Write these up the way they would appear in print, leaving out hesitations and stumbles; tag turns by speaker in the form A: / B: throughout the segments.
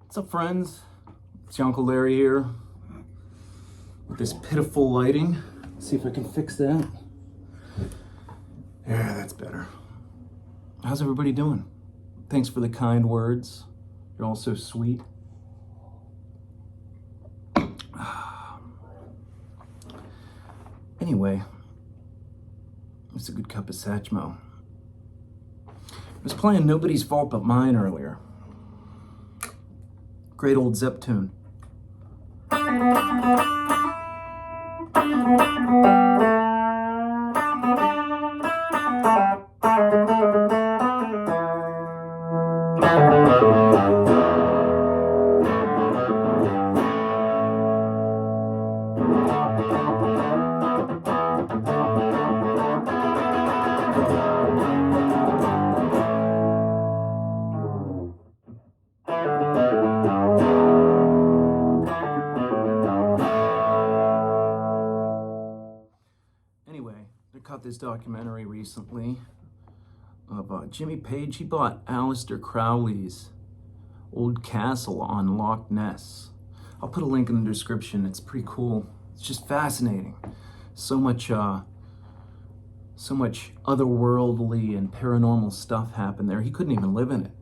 A: What's up, friends? It's your Uncle Larry here with this pitiful lighting. Let's see if I can fix that. Yeah, that's better. How's everybody doing? Thanks for the kind words. You're all so sweet. Anyway, it's a good cup of Satchmo. I was playing Nobody's Fault But Mine earlier. Great old Zepp tune. I caught this documentary recently of Jimmy Page. He bought Aleister Crowley's old castle on Loch Ness. I'll put a link in the description. It's pretty cool. It's just fascinating. So much otherworldly and paranormal stuff happened there. He couldn't even live in it.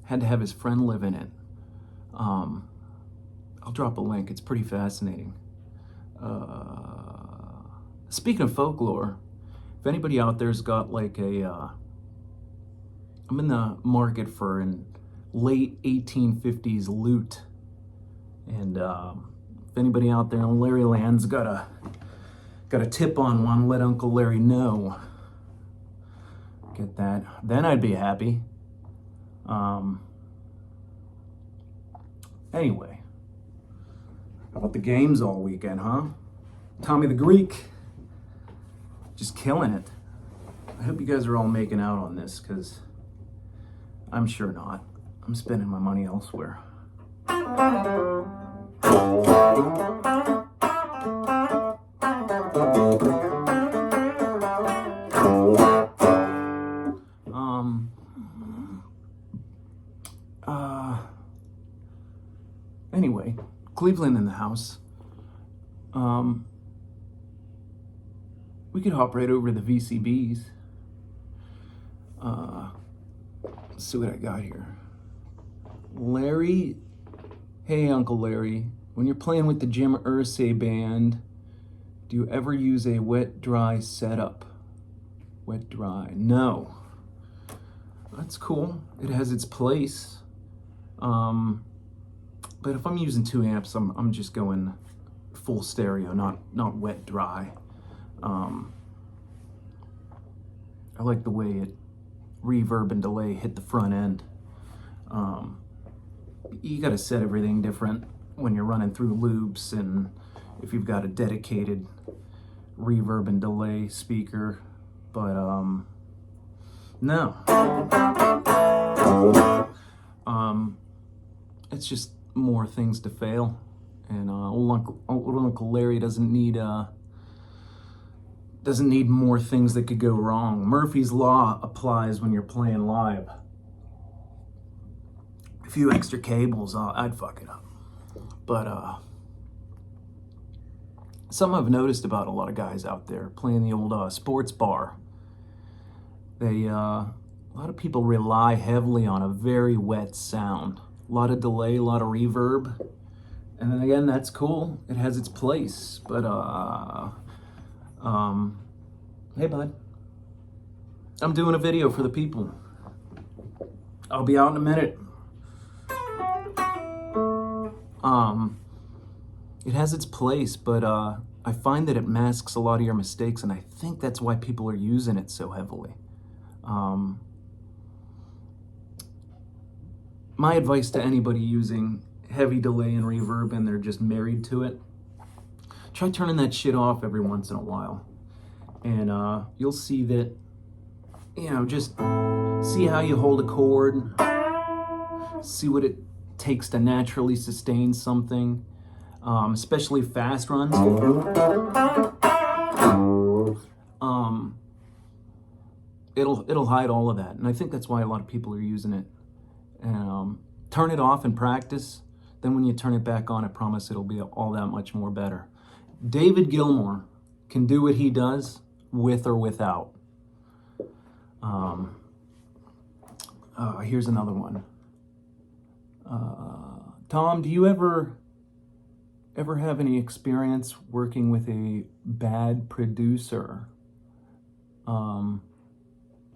A: Had to have his friend live in it. I'll drop a link. It's pretty fascinating. Speaking of folklore, if anybody out there's got like I'm in the market for an late 1850s lute, and if anybody out there in Larry Land's got a tip on one, let Uncle Larry know. Get that, then I'd be happy. Anyway, how about the games all weekend, huh? Tommy the Greek. Just killing it. I hope you guys are all making out on this, because I'm sure not. I'm spending my money elsewhere. Anyway, Cleveland in the house. We could hop right over to the VCBs. Let's see what I got here. Larry, hey Uncle Larry, when you're playing with the Jim Irsay band, do you ever use a wet-dry setup? Wet-dry, no. That's cool, it has its place. But if I'm using 2 amps, I'm just going full stereo, not wet-dry. I like the way it reverb and delay hit the front end. You gotta set everything different when you're running through loops, and if you've got a dedicated reverb and delay speaker, but no. It's just more things to fail, and old Uncle Larry doesn't need more things that could go wrong. Murphy's Law applies when you're playing live. A few extra cables, I'd fuck it up. But something I've noticed about a lot of guys out there playing the old sports bar, a lot of people rely heavily on a very wet sound. A lot of delay, a lot of reverb. And then again, that's cool. It has its place. But hey bud, I'm doing a video for the people. I'll be out in a minute. It has its place, but I find that it masks a lot of your mistakes, and I think that's why people are using it so heavily. my advice to anybody using heavy delay and reverb and they're just married to it, try turning that shit off every once in a while. And you'll see that, you know, just see how you hold a chord, see what it takes to naturally sustain something, especially fast runs. It'll hide all of that, and I think that's why a lot of people are using it. And turn it off in practice, then when you turn it back on, I promise it'll be all that much more better. David Gilmour can do what he does with or without. Here's another one. Tom, do you ever have any experience working with a bad producer?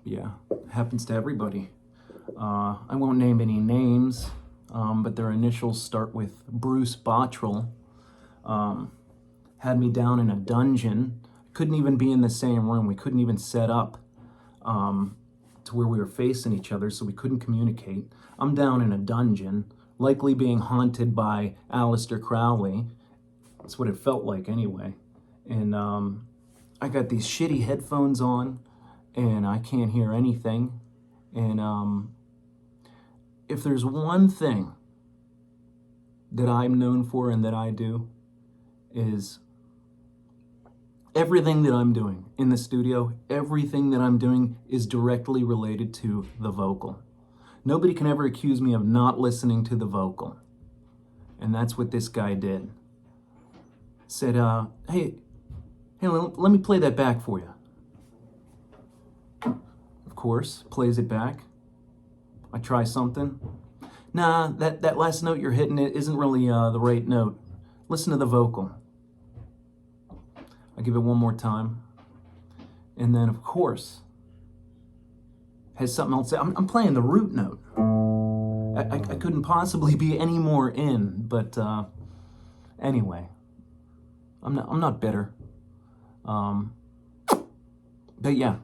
A: Yeah, happens to everybody. I won't name any names, but their initials start with Bruce Bottrell. Had me down in a dungeon. Couldn't even be in the same room. We couldn't even set up to where we were facing each other, so we couldn't communicate. I'm down in a dungeon, likely being haunted by Aleister Crowley. That's what it felt like anyway. And I got these shitty headphones on, and I can't hear anything. And if there's one thing that I'm known for and that I do, is everything that I'm doing in the studio, everything that I'm doing is directly related to the vocal. Nobody can ever accuse me of not listening to the vocal. And that's what this guy did. Said, hey, let me play that back for you. Of course, plays it back. I try something. Nah, that last note you're hitting it isn't really the right note. Listen to the vocal. I give it one more time. And then, of course, has something else. I'm playing the root note. I couldn't possibly be any more in, but anyway, I'm not bitter. But yeah,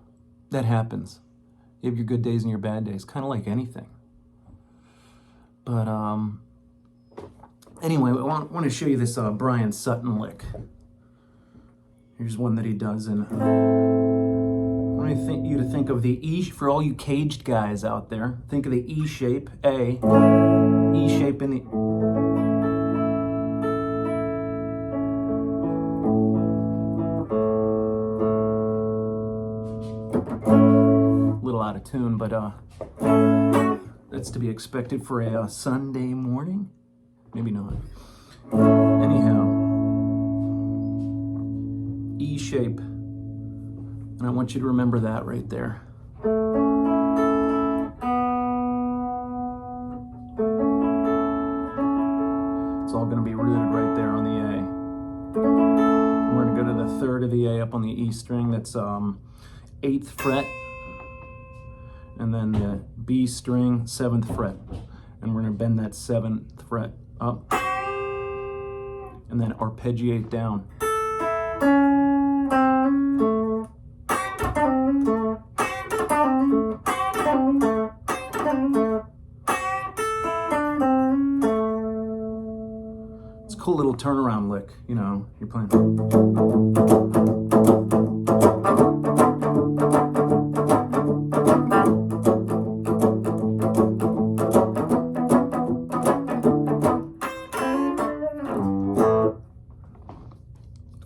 A: that happens. You have your good days and your bad days, kind of like anything. But anyway, I want to show you this Brian Sutton lick. Here's one that he does, and I want you to think of the E, for all you caged guys out there, think of the E shape, A, E shape in the... A little out of tune, but that's to be expected for a Sunday morning? Maybe not. Anyhow, E shape. And I want you to remember that right there. It's all going to be rooted right there on the A. And we're going to go to the third of the A up on the E string. That's 8th fret. And then the B string, 7th fret. And we're going to bend that 7th fret up. And then arpeggiate down. It's a cool little turnaround lick, you know, you're playing.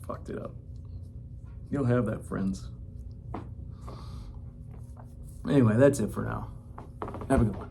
A: Fucked it up. You'll have that, friends. Anyway, that's it for now. Have a good one.